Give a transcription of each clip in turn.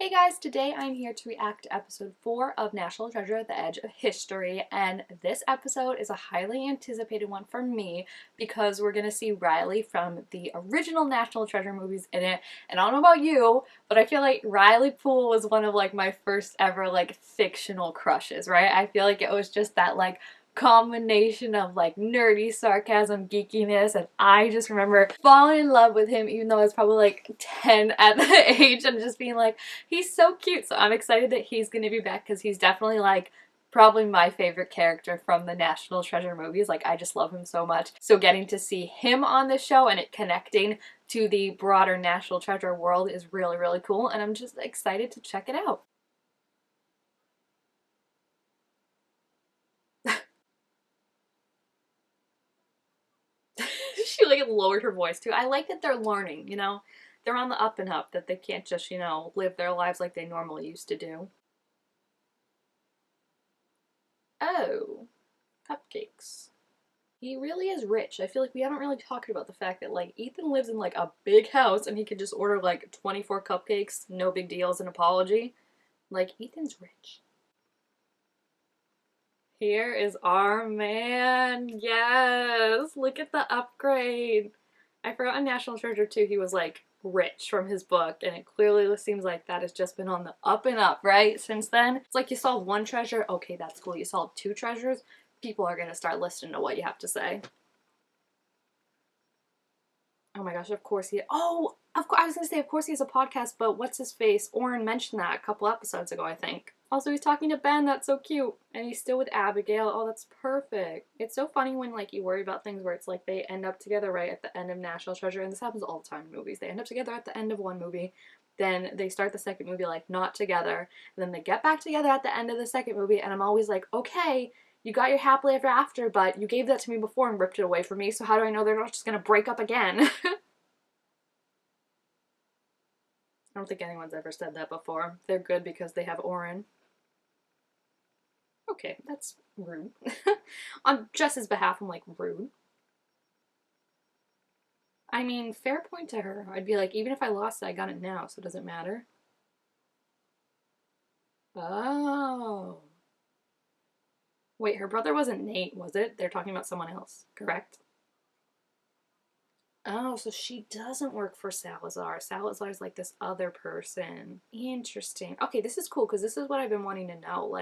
Hey guys, today I'm here to react to episode 4 of National Treasure: The Edge of History, and this episode is a highly anticipated one for me because we're gonna see Riley from the original National Treasure movies in it. And I don't know about you, but I feel like Riley Poole was one of my first ever fictional crushes, right? I feel like it was just that combination of nerdy sarcasm, geekiness, and I just remember falling in love with him even though I was probably 10 at the age and just being like, he's so cute. So I'm excited that he's gonna be back because he's definitely probably my favorite character from the National Treasure movies. I just love him so much. So getting to see him on the show and it connecting to the broader National Treasure world is really, really cool, and I'm just excited to check it out. She lowered her voice too. I like that they're learning, They're on the up and up, that they can't just, live their lives like they normally used to do. Oh, cupcakes. He really is rich. I feel like we haven't really talked about the fact that Ethan lives in a big house and he can just order 24 cupcakes, no big deal as an apology. Ethan's rich. Here is our man. Yes, look at the upgrade. I forgot in National Treasure 2 he was rich from his book, and it clearly seems like that has just been on the up and up, right? Since then, it's you solved one treasure, okay, that's cool. You solved 2 treasures, people are gonna start listening to what you have to say. Oh my gosh, of course he, oh, of course, I was gonna say, of course he has a podcast, but what's his face? Oren mentioned that a couple episodes ago, I think. Also, he's talking to Ben, that's so cute. And he's still with Abigail, oh, that's perfect. It's so funny when, you worry about things where it's they end up together right at the end of National Treasure, and this happens all the time in movies. They end up together at the end of one movie, then they start the second movie, not together, and then they get back together at the end of the second movie, and I'm always okay, you got your happily ever after, but you gave that to me before and ripped it away from me, so how do I know they're not just gonna break up again? I don't think anyone's ever said that before. They're good because they have Oren. Okay, that's rude. On Jess's behalf, I'm rude. I mean, fair point to her. I'd be even if I lost it, I got it now, so it doesn't matter. Oh. Wait, her brother wasn't Nate, was it? They're talking about someone else, correct? Oh, so she doesn't work for Salazar. Salazar's this other person. Interesting. Okay, this is cool because this is what I've been wanting to know.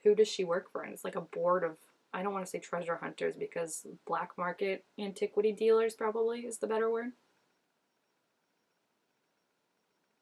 Who does she work for? And it's a board of, I don't want to say treasure hunters because black market antiquity dealers probably is the better word.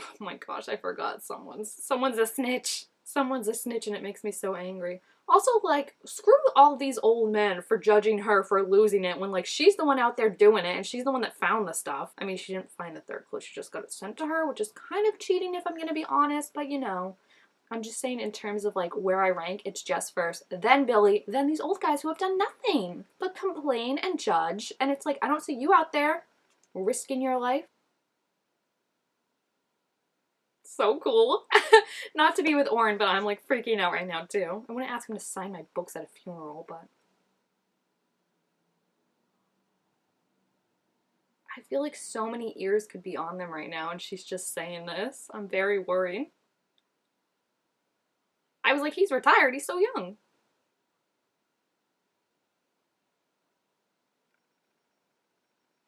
Oh my gosh, I forgot someone's a snitch. Someone's a snitch and it makes me so angry. Also, screw all these old men for judging her for losing it when, she's the one out there doing it and she's the one that found the stuff. I mean, she didn't find the third clue, she just got it sent to her, which is kind of cheating if I'm gonna be honest, but I'm just saying in terms of, where I rank, it's Jess first, then Billy, then these old guys who have done nothing but complain and judge, and it's I don't see you out there risking your life. So cool. Not to be with Oren, but I'm freaking out right now too. I want to ask him to sign my books at a funeral, but I feel so many ears could be on them right now and she's just saying this. I'm very worried. I was he's retired, he's so young.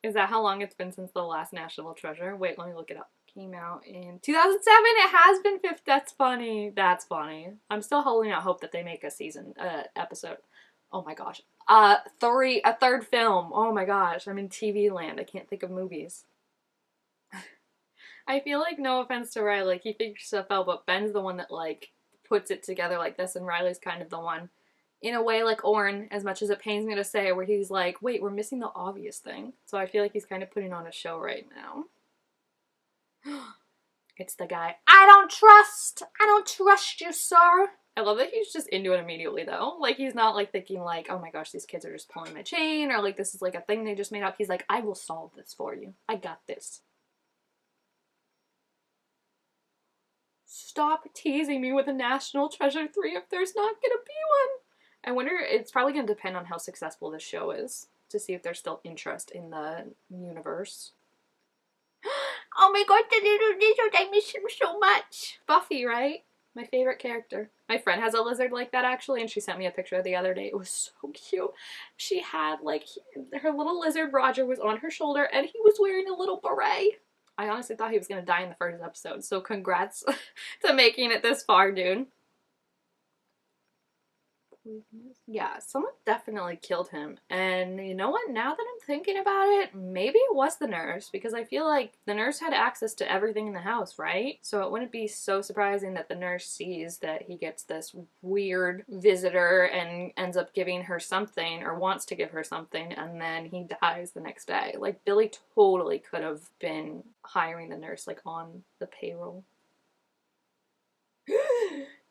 Is that how long it's been since the last National Treasure? Wait, let me look it up. Came out in 2007. It has been 50. That's funny. That's funny. I'm still holding out hope that they make a season episode. Oh my gosh. A third film. Oh my gosh. I'm in TV land. I can't think of movies. I feel no offense to Riley, he figures stuff out, but Ben's the one that puts it together like this, and Riley's kind of the one, in a way Oren, as much as it pains me to say, where he's wait, we're missing the obvious thing. So I feel he's kind of putting on a show right now. It's the guy. I don't trust you, sir. I love that he's just into it immediately though. He's not thinking oh my gosh, these kids are just pulling my chain, or this is a thing they just made up. He's I will solve this for you. I got this. Stop teasing me with a National Treasure 3 if there's not gonna be one. I wonder, it's probably gonna depend on how successful this show is to see if there's still interest in the universe. Oh my god, the little lizard, I miss him so much. Buffy, right? My favorite character. My friend has a lizard like that actually, and she sent me a picture the other day. It was so cute. She had like, her little lizard Roger was on her shoulder and he was wearing a little beret. I honestly thought he was gonna die in the first episode, so congrats to making it this far, dude. Yeah, someone definitely killed him. And you know what? Now that I'm thinking about it, maybe it was the nurse, because I feel like the nurse had access to everything in the house, right? So it wouldn't be so surprising that the nurse sees that he gets this weird visitor and ends up giving her something, or wants to give her something, and then he dies the next day. Like, Billy totally could have been hiring the nurse, like, on the payroll.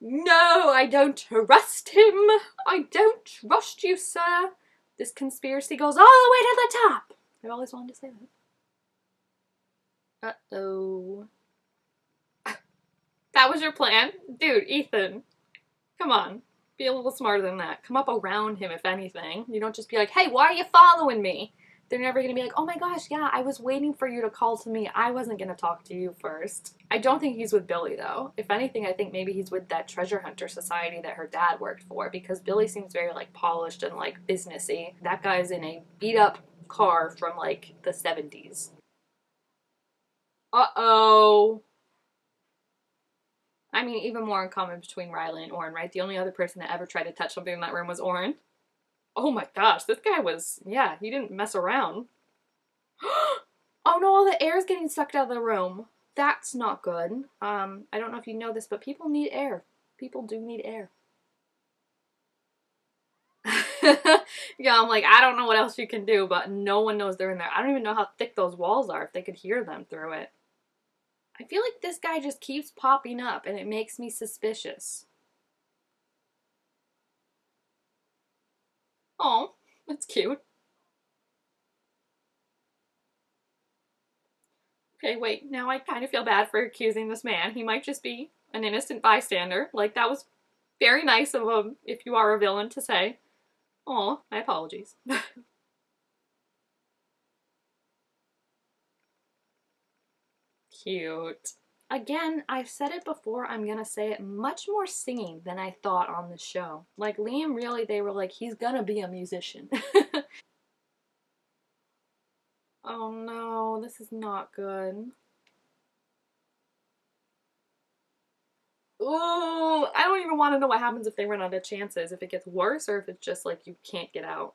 No, I don't trust him. I don't trust you, sir. This conspiracy goes all the way to the top. I've always wanted to say that. Uh-oh. That was your plan? Dude, Ethan. Come on. Be a little smarter than that. Come up around him, if anything. You don't just be like, hey, why are you following me? They're never going to be like, oh my gosh, yeah, I was waiting for you to call to me. I wasn't going to talk to you first. I don't think he's with Billy, though. If anything, I think maybe he's with that treasure hunter society that her dad worked for, because Billy seems very, like, polished and, like, businessy. That guy's in a beat-up car from, like, the 70s. Uh-oh. I mean, even more in common between Riley and Orin, right? The only other person that ever tried to touch something in that room was Orin. Oh my gosh, this guy was, yeah, he didn't mess around. Oh no, all the air is getting sucked out of the room. That's not good. I don't know if you know this, but people need air. People do need air. Yeah, I'm like, I don't know what else you can do, but no one knows they're in there. I don't even know how thick those walls are if they could hear them through it. I feel like this guy just keeps popping up and it makes me suspicious. Oh, that's cute. Okay, wait, now I kind of feel bad for accusing this man. He might just be an innocent bystander. Like, that was very nice of him, if you are a villain, to say. Oh, my apologies. Cute. Again, I've said it before, I'm gonna say it, much more singing than I thought on the show. Like, Liam, really, they were like, he's gonna be a musician. Oh no, this is not good. Ooh, I don't even want to know what happens if they run out of chances, if it gets worse or if it's just like you can't get out.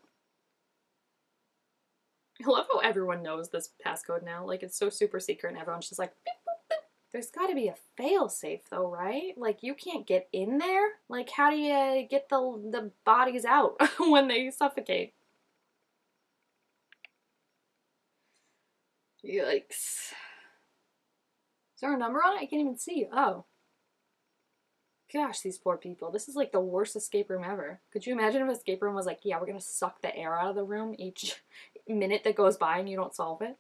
I love how everyone knows this passcode now. Like, it's so super secret and everyone's just like, beep, boop, boop. There's gotta be a fail safe though, right? Like, you can't get in there? Like, how do you get the bodies out when they suffocate? Yikes. Is there a number on it? I can't even see. Oh. Gosh, these poor people. This is like the worst escape room ever. Could you imagine if an escape room was like, yeah, we're gonna suck the air out of the room each minute that goes by and you don't solve it?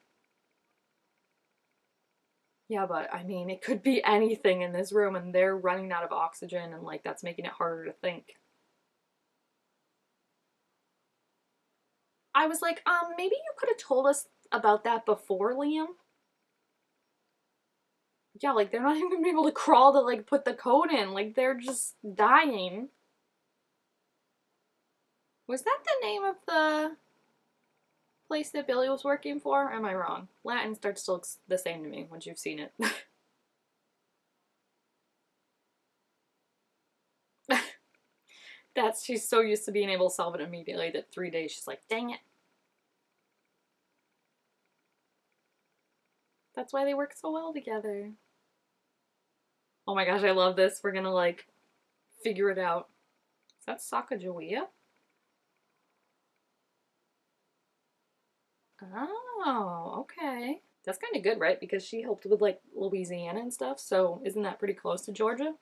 Yeah, but I mean, it could be anything in this room and they're running out of oxygen and like that's making it harder to think. I was like, maybe you could have told us about that before, Liam. Yeah, like they're not even gonna be able to crawl to like put the code in. Like they're just dying. Was that the name of the place that Billy was working for? Or am I wrong? Latin starts to look the same to me once you've seen it. That's, she's so used to being able to solve it immediately that 3 days she's like, dang it. That's why they work so well together. Oh my gosh, I love this. We're gonna like figure it out. Is that Sacagawea? Oh, okay. That's kind of good, right? Because she helped with like Louisiana and stuff. So isn't that pretty close to Georgia?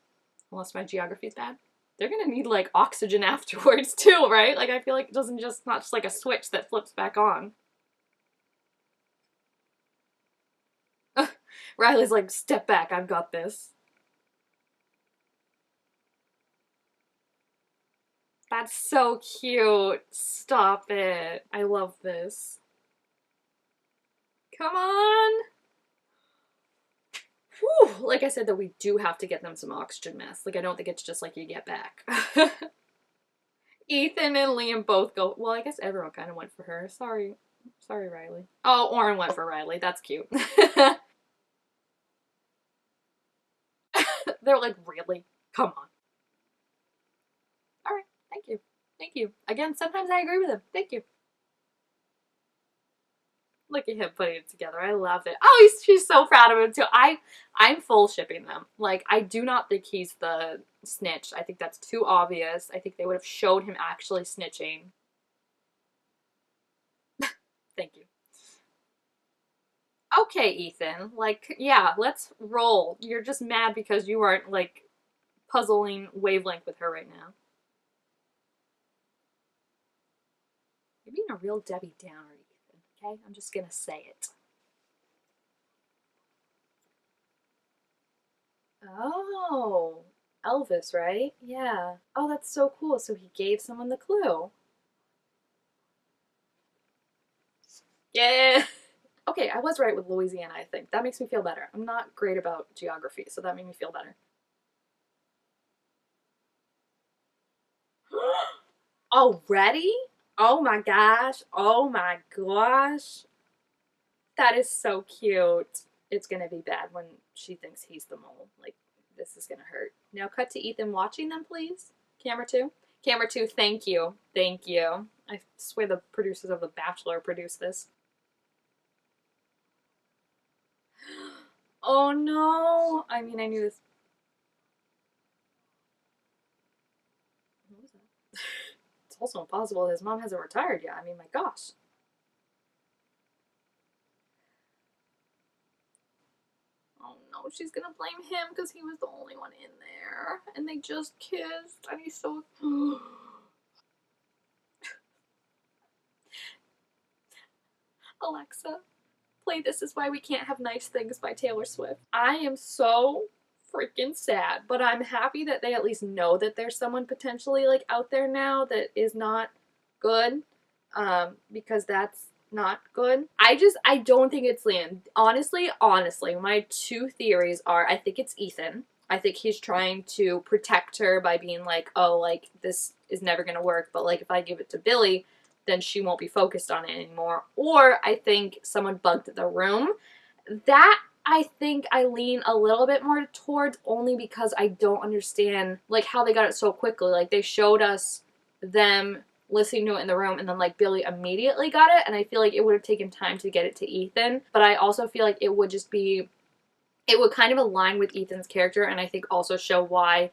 Unless my geography's bad. They're gonna need like oxygen afterwards too, right? Like I feel like it doesn't just, not just like a switch that flips back on. Riley's like, step back, I've got this. That's so cute. Stop it. I love this. Come on. Whew, like I said, though, we do have to get them some oxygen masks. Like, I don't think it's just like you get back. Ethan and Liam both go, well, I guess everyone kind of went for her. Sorry, Riley. Oh, Oren went for Riley. That's cute. They're like, really? Come on. All right, thank you. Thank you. Again, sometimes I agree with him. Thank you. Look at him putting it together. I love it. Oh, she's so proud of him too. I'm full shipping them. Like, I do not think he's the snitch. I think that's too obvious. I think they would have showed him actually snitching. Thank you. Okay, Ethan. Like, yeah, let's roll. You're just mad because you aren't, like, puzzling wavelength with her right now. You're being a real Debbie Downer, Ethan, okay? I'm just gonna say it. Oh, Elvis, right? Yeah. Oh, that's so cool. So he gave someone the clue. Yeah. Okay, I was right with Louisiana, I think. That makes me feel better. I'm not great about geography, so that made me feel better. Already? Oh my gosh. Oh my gosh. That is so cute. It's gonna be bad when she thinks he's the mole. Like, this is gonna hurt. Now cut to Ethan watching them, please. Camera 2. Camera 2, thank you. Thank you. I swear the producers of The Bachelor produced this. Oh no! I mean, I knew this. What was that? It's also impossible his mom hasn't retired yet. I mean, my gosh. Oh no, she's gonna blame him because he was the only one in there. And they just kissed. And he's so. Alexa, play This Is Why We Can't Have Nice Things by Taylor Swift. I am so freaking sad, but I'm happy that they at least know that there's someone potentially like out there now that is not good, because that's not good. I don't think it's Liam. Honestly, my two theories are I think it's Ethan. I think he's trying to protect her by being like, oh, like, this is never gonna work, but like, if I give it to Billy, then she won't be focused on it anymore. Or I think someone bugged the room. That I think I lean a little bit more towards, only because I don't understand like how they got it so quickly. Like, they showed us them listening to it in the room and then like Billy immediately got it, and I feel like it would have taken time to get it to Ethan. But I also feel like it would just be, it would kind of align with Ethan's character, and I think also show why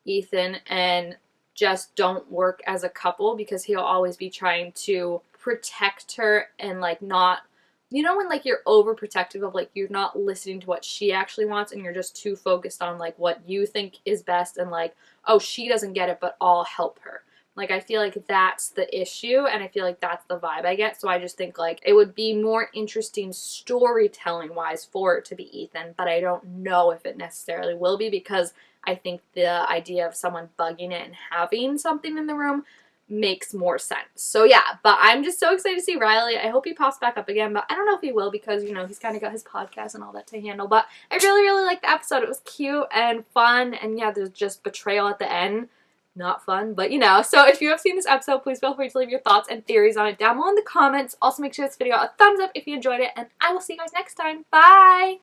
Ethan and Jess don't work as a couple, because he'll always be trying to protect her and like not, you know, when like you're overprotective of like you're not listening to what she actually wants and you're just too focused on like what you think is best, and like, oh, she doesn't get it but I'll help her. Like, I feel like that's the issue, and I feel like that's the vibe I get. So I just think like it would be more interesting storytelling wise for it to be Ethan, but I don't know if it necessarily will be, because I think the idea of someone bugging it and having something in the room makes more sense. So yeah, but I'm just so excited to see Riley. I hope he pops back up again, but I don't know if he will, because, you know, he's kind of got his podcast and all that to handle. But I really, really liked the episode. It was cute and fun, and yeah, there's just betrayal at the end. Not fun, but you know. So if you have seen this episode, please feel free to leave your thoughts and theories on it down below in the comments. Also, make sure this video a thumbs up if you enjoyed it, and I will see you guys next time. Bye!